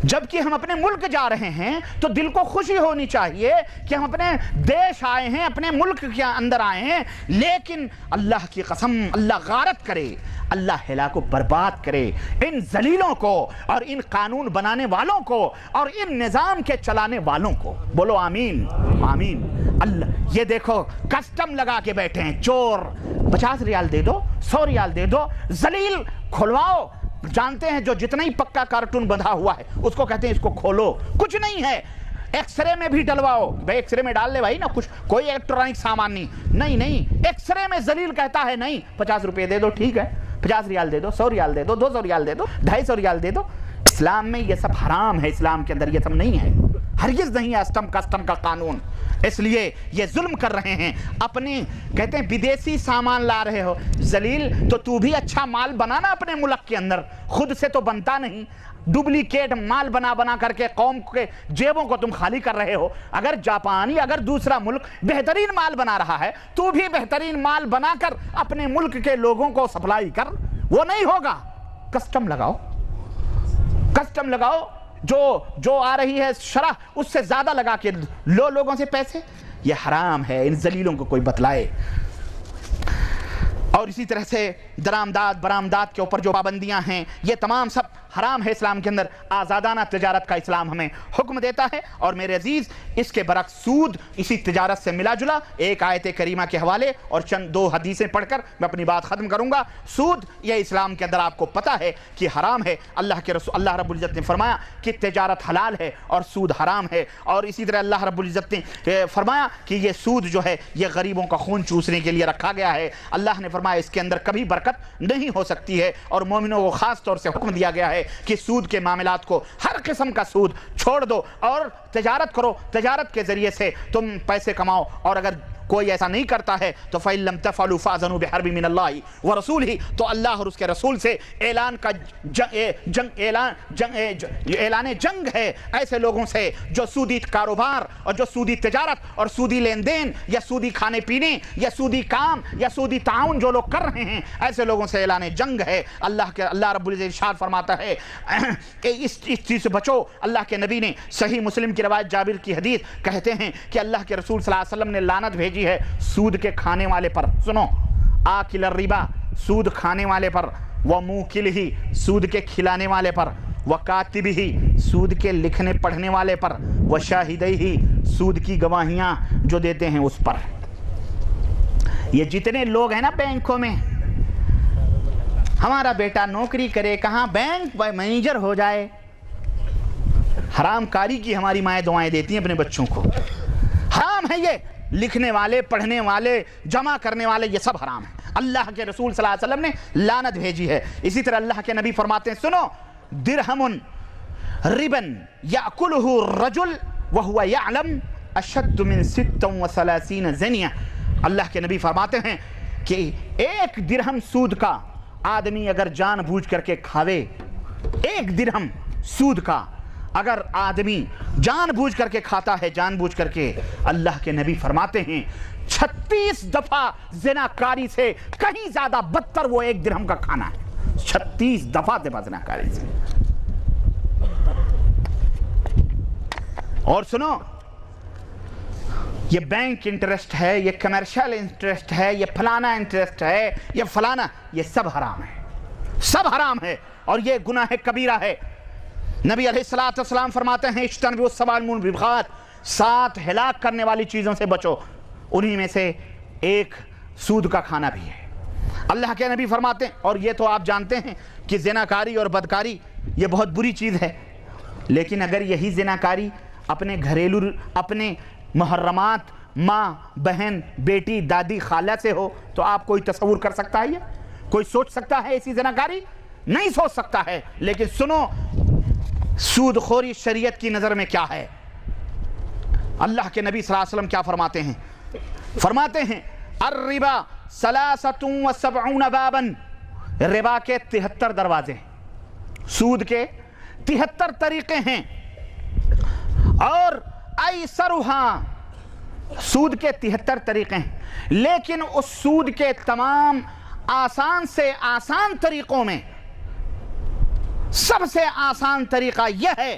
جبکہ ہم اپنے ملک جا رہے ہیں تو دل کو خوشی ہونی چاہیے کہ ہم اپنے دیش آئے ہیں، اپنے ملک کے اندر آئے ہیں، لیکن اللہ کی قسم اللہ غارت کرے، اللہ ہلاک و برباد کرے ان ذلیلوں کو اور ان قانون بنانے والوں کو اور ان نظام کے چلانے والوں کو۔ بولو آمین آمین۔ اللہ یہ دیکھو کسٹم لگا کے بیٹھے ہیں، چور 50 ریال دے دو، 100 ریال دے دو، ذلیل کھلواؤ۔ جانتے ہیں جو جتنا ہی پکا کارٹون بندھا ہوا ہے اس کو کہتے ہیں اس کو کھولو، کچھ نہیں ہے، ایکس رے میں بھی ڈلواؤ، بھائی ایکس رے میں ڈال لے بھائی نا، کچھ کوئی الیکٹرانک سامان نہیں، نہیں ایکس رے میں ذلیل کہتا ہے نہیں 50 روپے دے دو، ٹھیک ہے 50 ریال دے دو، 100 ریال دے دو، 200 ریال دے دو، 250 ریال دے دو۔ اسلام میں یہ سب حرام ہے، اسلام کے اندر یہ سب نہیں ہے، ہرگز نہیں ہے کسٹم کا قانون۔ اس لیے یہ ظلم کر رہے ہیں، اپنے کہتے ہیں بدیسی سامان لا رہے ہو، ذلیل تو بھی اچھا مال بنانا اپنے ملک کے اندر، خود سے تو بنتا نہیں، ڈپلیکیٹ مال بنا کر کے قوم کے جیبوں کو تم خالی کر رہے ہو۔ اگر جاپانی اگر دوسرا ملک بہترین مال بنا رہا ہے تو بھی بہترین مال بنا کر اپنے ملک کے لوگوں کو سپلائی کر، وہ نہیں ہوگا۔ کسٹم لگاؤ، کسٹم لگاؤ، جو آ رہی ہے شرح اس سے زیادہ لگا کے لو لوگوں سے پیسے، یہ حرام ہے، ان ذلیلوں کو کوئی بتلائے۔ اور اسی طرح سے درآمدات برآمدات کے اوپر جو پابندیاں ہیں یہ تمام سب حرام ہے اسلام کے اندر۔ آزادانہ تجارت کا اسلام ہمیں حکم دیتا ہے، اور میرے عزیز اس کے برعکس سود اسی تجارت سے ملا جلا۔ ایک آیت کریمہ کے حوالے اور چند 2 حدیثیں پڑھ کر میں اپنی بات ختم کروں گا۔ سود یہ اسلام کے اندر آپ کو پتہ ہے کہ حرام ہے، اللہ رب العزت نے فرمایا کہ تجارت حلال ہے اور سود حرام ہے، اور اسی طرح اللہ رب العزت نے فرمایا کہ یہ سود جو ہے یہ غریبوں کا خون چوسنے کے لیے رکھا گیا ہے۔ اللہ نے فرمایا اس کے اندر کبھی برکت نہیں ہو سکتی ہے، اور مومنوں کو خاص طور سے حکم دیا گیا ہے کہ سود کے معاملات کو، ہر قسم کا سود چھوڑ دو اور تجارت کرو، تجارت کے ذریعے سے تم پیسے کماؤ، اور اگر کوئی ایسا نہیں کرتا ہے تو فَإِن لَمْ تَفْعَلُوا فَأْذَنُوا بِحَرْبٍ مِّنَ اللَّهِ وَرَسُولِهِ، تو اللہ اور اس کے رسول سے اعلان جنگ ہے ایسے لوگوں سے جو سودی کاروبار اور جو سودی تجارت اور سودی لین دین یا سودی کھانے پینے یا سودی کام یا سودی تعاون جو لوگ کر رہے ہیں، ایسے لوگوں سے اعلان جنگ ہے۔ اللہ رب العزت ارشاد فرماتا ہے کہ اس چیز سے بچو۔ اللہ کے نبی نے صحیح مسلم کی روایت جابر کی حدیث کہتے ہیں کہ اللہ کے رسول صلی اللہ علیہ وسلم نے لعنت بھیجی ہے سود کے کھانے والے پر۔ سنو، آکل الربا، سود کھانے والے پر، وموکلہ، سود کے کھلانے والے پر، وکاتبہ، سود کے لکھنے پڑھنے والے پر، وشاہدیہ، سود کی گواہیاں جو دیتے ہیں اس پر۔ یہ جتنے لوگ ہیں نا بینکوں میں، ہمارا بیٹا نوکری کرے، کہاں بینک مینیجر ہو جائے، حرام کاری کی ہماری مائیں دعائیں دیتی ہیں اپنے بچوں کو۔ حرام ہے یہ، لکھنے والے، پڑھنے والے، جمع کرنے والے، یہ سب حرام ہے۔ اللہ کے رسول صلی اللہ علیہ وسلم نے لعنت بھیجی ہے۔ اسی طرح اللہ کے نبی فرماتے ہیں، سنو، درہم ربن یأکلہ الرجل وہو یعلم اشد من 36 زنیہ۔ اللہ کے نبی فرماتے ہیں کہ ایک درہم سود کا آدمی اگر جان بوجھ کر کے کھاوے، ایک درہم سود کا اگر آدمی جان بوجھ کر کے کھاتا ہے، جان بوجھ کر کے، اللہ کے نبی فرماتے ہیں 36 دفعہ زناکاری سے کہیں زیادہ بدتر وہ ایک درہم کا کھانا ہے۔ 36 دفعہ زناکاری سے۔ اور سنو، یہ بینک انٹرسٹ ہے، یہ کمرشل انٹرسٹ ہے، یہ فلانا انٹرسٹ ہے، یہ فلانا، یہ سب حرام ہے، سب حرام ہے، اور یہ گناہ کبیرہ ہے۔ نبی علیہ السلام فرماتے ہیں اجتنبوا السبع الموبقات، 7 ہلاک کرنے والی چیزوں سے بچو، انہی میں سے ایک سود کا کھانا بھی ہے۔ اللہ کے نبی فرماتے ہیں، اور یہ تو آپ جانتے ہیں کہ زناکاری اور بدکاری یہ بہت بری چیز ہے، لیکن اگر یہی زناکاری اپنے گھریلو، اپنے محرمات، ماں، بہن، بیٹی، دادی، خالہ سے ہو تو آپ کوئی تصور کر سکتا ہے؟ یہ کوئی سوچ سکتا ہے ایسی زناکاری؟ نہیں سوچ سکتا ہے۔ لیکن سنو، سود خوری شریعت کی نظر میں کیا ہے؟ اللہ کے نبی صلی اللہ علیہ وسلم کیا فرماتے ہیں؟ فرماتے ہیں الربا 73 بابا، ربا کے 73 دروازے ہیں، سود کے 73 طریقے ہیں، اور ایسرہا، سود کے 73 طریقے ہیں، لیکن اس سود کے تمام آسان سے آسان طریقوں میں سب سے آسان طریقہ یہ ہے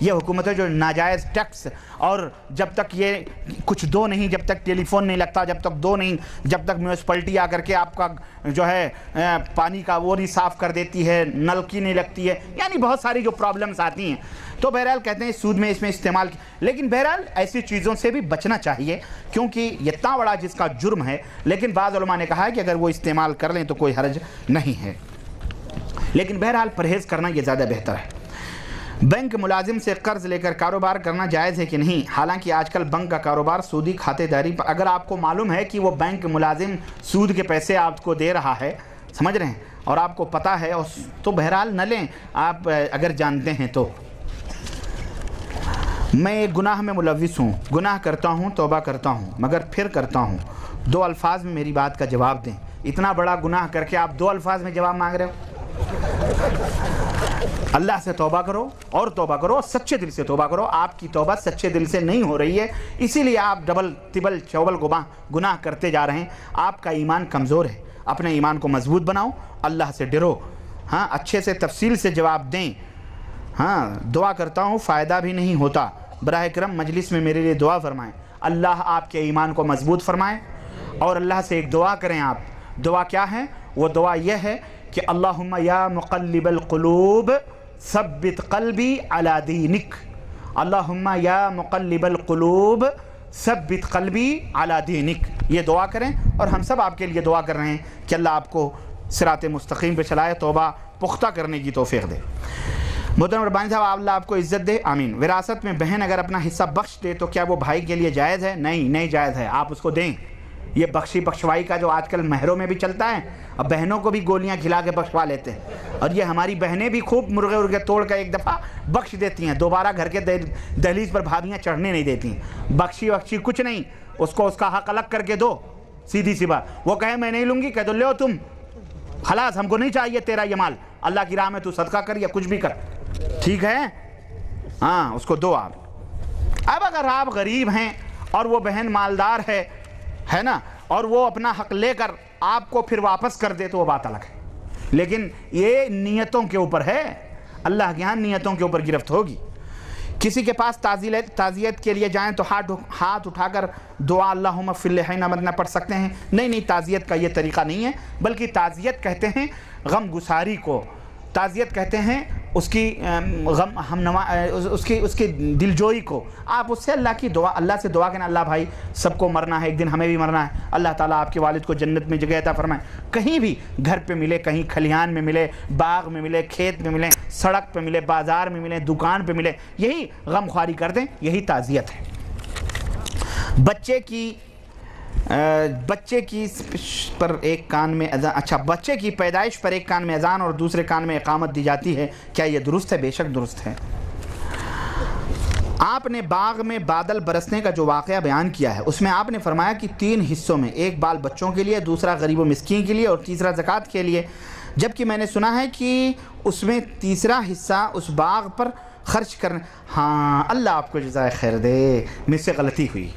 یہ حکومتیں جو ناجائز ٹیکس اور جب تک یہ کچھ دو نہیں، جب تک ٹیلی فون نہیں لگتا، جب تک دو نہیں، جب تک میونسپلٹی آ کر کے آپ کا جو ہے پانی کا وہ نہیں صاف کر دیتی ہے، نل کی نہیں لگتی ہے، یعنی بہت ساری جو پرابلمز آتی ہیں، تو بہرحال کہتے ہیں سود میں اس میں استعمال، لیکن بہرحال ایسی چیزوں سے بھی بچنا چاہیے کیونکہ یہ اتنا بڑا جس کا جرم ہے، لیکن بعض علماء نے کہا ہے کہ اگر وہ استعمال کر لیں تو کوئی حرج نہیں ہے، لیکن بہرحال پرہیز کرنا یہ زیادہ بہتر ہے۔ بینک ملازم سے قرض لے کر کاروبار کرنا جائز ہے کہ نہیں؟ حالانکہ آج کل بینک کا کاروبار سودی کھاتے داری پر، اگر آپ کو معلوم ہے کہ وہ بینک ملازم سود کے پیسے آپ کو دے رہا ہے، سمجھ رہے ہیں، اور آپ کو پتہ ہے تو بہرحال نہ لیں، آپ اگر جانتے ہیں تو۔ میں ایک گناہ میں ملوث ہوں، گناہ کرتا ہوں، توبہ کرتا ہوں، مگر پھر کرتا ہوں، 2 الفاظ میں میری بات کا جواب دیں۔ اتنا بڑا گناہ کر کے آپ 2 الفاظ میں جواب مانگ رہے ہو؟ اللہ سے توبہ کرو اور توبہ کرو، سچے دل سے توبہ کرو۔ آپ کی توبہ سچے دل سے نہیں ہو رہی ہے، اسی لیے آپ ڈبل تبل چوبل گناہ کرتے جا رہے ہیں۔ آپ کا ایمان کمزور ہے، اپنے ایمان کو مضبوط بناؤ، اللہ سے ڈرو، ہاں اچھے سے تفصیل سے جواب دیں۔ ہاں دعا کرتا ہوں فائدہ بھی نہیں ہوتا، براہ کرم مجلس میں میرے لیے دعا فرمائیں، اللہ آپ کے ایمان کو مضبوط فرمائیں، اور اللہ سے ایک دعا کریں۔ آپ دعا کیا ہے؟ وہ دعا یہ ہے کہ اللہم یا مقلب القلوب ثبت قلبی علی دینک، اللہم یا مقلب القلوب ثبت قلبی علی دینک، یہ دعا کریں، اور ہم سب آپ کے لیے دعا کر رہے ہیں کہ اللہ آپ کو صراط مستقیم پہ چلائے، توبہ پختہ کرنے کی توفیق دے۔ محترم ربانی صاحب اللہ آپ کو عزت دے، آمین۔ وراثت میں بہن اگر اپنا حصہ بخش دے تو کیا وہ بھائی کے لیے جائز ہے؟ نہیں جائز ہے، آپ اس کو دیں۔ یہ بخشوائی کا جو آج کل مہروں میں بھی چلتا ہے، اب بہنوں کو بھی گولیاں کھلا کے بخشوا لیتے ہیں، اور یہ ہماری بہنیں بھی خوب مرغے توڑ کر ایک دفعہ بخش دیتی ہیں، دوبارہ گھر کے دہلیز پر بھابیاں چڑھنے نہیں دیتی ہیں۔ بخشی کچھ نہیں، اس کو اس کا حق الگ کر کے دو، سیدھی سی بات۔ وہ کہے میں نہیں لوں گی، کہہ دو لو تم، خلاص ہم کو نہیں چاہیے تیرا یہ مال، اللہ کی راہ میں تو صدقہ کر یا کچھ بھی کر، ٹھیک ہے؟ ہاں اس کو دو آپ۔ اب اگر آپ غریب ہیں اور وہ بہن مالدار ہے نا، اور وہ اپنا حق لے کر آپ کو پھر واپس کر دے تو وہ بات الگ ہے، لیکن یہ نیتوں کے اوپر ہے، اللہ کے ہاں نیتوں کے اوپر گرفت ہوگی۔ کسی کے پاس تعزیت کے لیے جائیں تو ہاتھ اٹھا کر دعا اللہم اغفر لحینا مدنا پڑھ سکتے ہیں؟ نہیں، تعزیت کا یہ طریقہ نہیں ہے، بلکہ تعزیت کہتے ہیں غم گساری کو، تعزیت کہتے ہیں اس کی غم ہمنوا، اس کی دلجوئی کو۔ آپ اس سے اللہ سے دعا کریں، اللہ بھائی سب کو مرنا ہے، ایک دن ہمیں بھی مرنا ہے، اللہ تعالیٰ آپ کے والد کو جنت میں جگہ عطا فرمائے۔ کہیں بھی گھر پہ ملے، کہیں کھلیان میں ملے، باغ میں ملے، کھیت میں ملے، سڑک پہ ملے، بازار میں ملے، دکان پہ ملے، یہی غم خواری کر دیں، یہی تعزیت ہے۔ بچے کی پر ایک کان میں اذان، اچھا بچے کی پیدائش پر ایک کان میں اذان اور دوسرے کان میں اقامت دی جاتی ہے، کیا یہ درست ہے؟ بے شک درست ہے۔ آپ نے باغ میں بادل برسنے کا جو واقعہ بیان کیا ہے، اس میں آپ نے فرمایا کہ 3 حصوں میں، ایک بال بچوں کے لیے، دوسرا غریب و مسکین کے لیے، اور تیسرا زکوٰۃ کے لیے، جبکہ میں نے سنا ہے کہ اس میں تیسرا حصہ اس باغ پر خرچ کرنے۔ ہاں اللہ آپ کو جزائے خیر دے، مجھ سے غلطی ہوئی،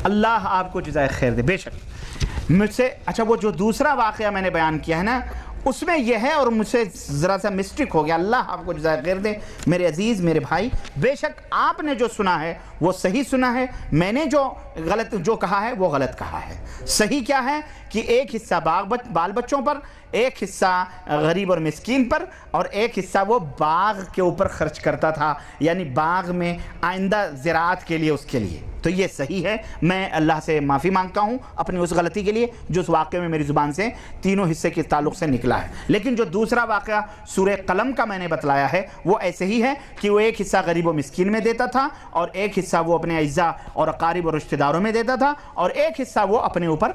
اللہ آپ کو جزائے خیر دے، بے شک مجھ سے۔ اچھا وہ جو دوسرا واقعہ میں نے بیان کیا ہے نا، اس میں یہ ہے اور مجھ سے ذرا سا مسٹیک ہو گیا، اللہ آپ کو جزائے خیر دے میرے عزیز میرے بھائی۔ بے شک آپ نے جو سنا ہے وہ صحیح سنا ہے، میں نے جو کہا ہے وہ غلط کہا ہے۔ صحیح کیا ہے کہ ایک حصہ بال بچوں پر، ایک حصہ غریب اور مسکین پر، اور ایک حصہ وہ باغ کے اوپر خرچ کرتا تھا، یعنی باغ میں آئندہ زراعت کے لیے، اس کے لیے۔ تو یہ صحیح ہے، میں اللہ سے معافی مانگتا ہوں اپنی اس غلطی کے لیے جو اس واقعے میں میری زبان سے تینوں حصے کے تعلق سے نکلا ہے۔ لیکن جو دوسرا واقعہ سورہ قلم کا میں نے بتلایا ہے وہ ایسے ہی ہے کہ وہ ایک حصہ غریب و مسکین میں دیتا تھا، اور ایک حصہ وہ اپنے اعزاء اور اقارب اور رشتہ داروں میں دیتا تھا، اور ایک حصہ وہ اپنے اوپر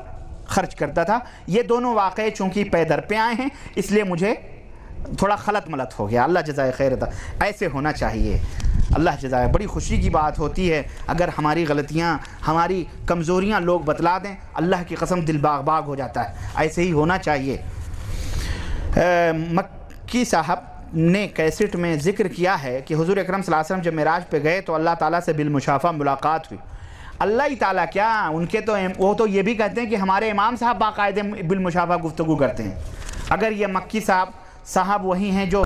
خرچ کرتا تھا۔ یہ دونوں واقعے چونکہ پے در پہ آئے ہیں اس لیے مجھے تھوڑا خلط ملط ہو گیا، اللہ جزائے خیر تھا، ایسے ہونا چاہیے، اللہ جزائے۔ بڑی خوشی کی بات ہوتی ہے اگر ہماری غلطیاں، ہماری کمزوریاں لوگ بتلا دیں، اللہ کی قسم دل باغ باغ ہو جاتا ہے، ایسے ہی ہونا چاہیے۔ مکی صاحب نے کیسٹ میں ذکر کیا ہے کہ حضور اکرم صلی اللہ علیہ وسلم جب معراج پہ گئے تو اللہ تعالیٰ سے بالمشافہ ملاقات ہوئی۔ اللہ ہی تعالیٰ کیا، ان کے تو وہ تو یہ بھی کہتے ہیں کہ ہمارے امام صاحب باقاعدہ بالمشافہ گفتگو کرتے ہیں۔ اگر یہ مکی صاحب وہی ہیں جو